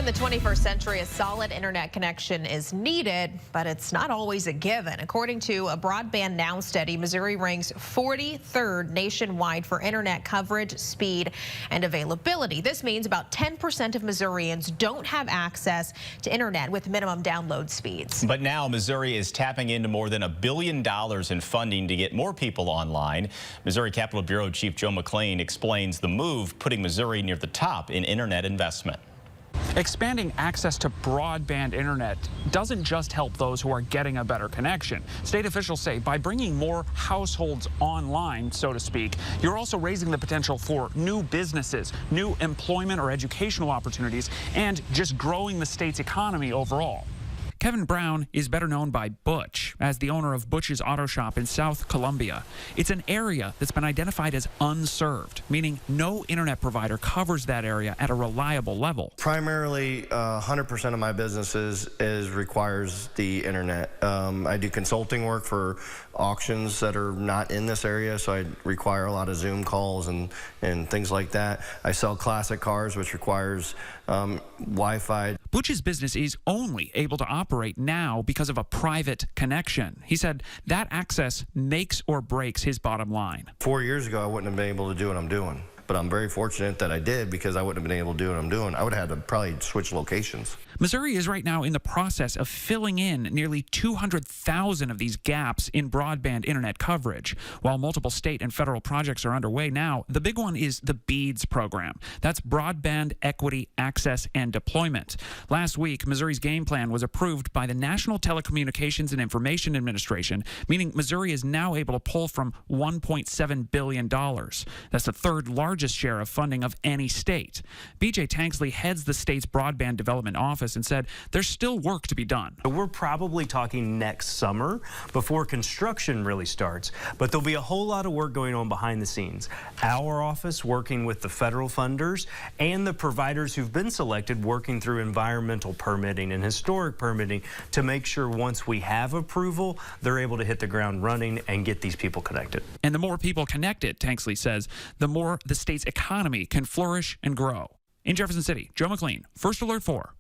In the 21st century, a solid internet connection is needed, but it's not always a given. According to a Broadband Now study, Missouri ranks 43rd nationwide for internet coverage, speed, and availability. This means about 10% of Missourians don't have access to internet with minimum download speeds. But now Missouri is tapping into more than $1 billion in funding to get more people online. Missouri Capitol Bureau Chief Joe McLean explains the move, putting Missouri near the top in internet investment. Expanding access to broadband internet doesn't just help those who are getting a better connection. State officials say by bringing more households online, so to speak, you're also raising the potential for new businesses, new employment or educational opportunities, and just growing the state's economy overall. Kevin Brown is better known by Butch as the owner of Butch's Auto Shop in South Columbia. It's an area that's been identified as unserved, meaning no internet provider covers that area at a reliable level. Primarily, 100% of my business requires the internet. I do consulting work for auctions that are not in this area, so I require a lot of Zoom calls and things like that. I sell classic cars, which requires Wi-Fi. Butch's business is only able to operate now because of a private connection. He said that access makes or breaks his bottom line. 4 years ago, I wouldn't have been able to do what I'm doing. But I'm very fortunate that I did, because I wouldn't have been able to do what I'm doing. I would have had to probably switch locations. Missouri is right now in the process of filling in nearly 200,000 of these gaps in broadband internet coverage. While multiple state and federal projects are underway now, the big one is the BEADS program. That's Broadband Equity, Access, and Deployment. Last week, Missouri's game plan was approved by the National Telecommunications and Information Administration, meaning Missouri is now able to pull from $1.7 billion. That's the third largest share of funding of any state. BJ Tanksley heads the state's broadband development office and said there's still work to be done. We're probably talking next summer before construction really starts, but there'll be a whole lot of work going on behind the scenes. Our office working with the federal funders and the providers who've been selected working through environmental permitting and historic permitting to make sure once we have approval, they're able to hit the ground running and get these people connected. And the more people connected, Tanksley says, the more the state's economy can flourish and grow. In Jefferson City, Joe McLean, First Alert 4.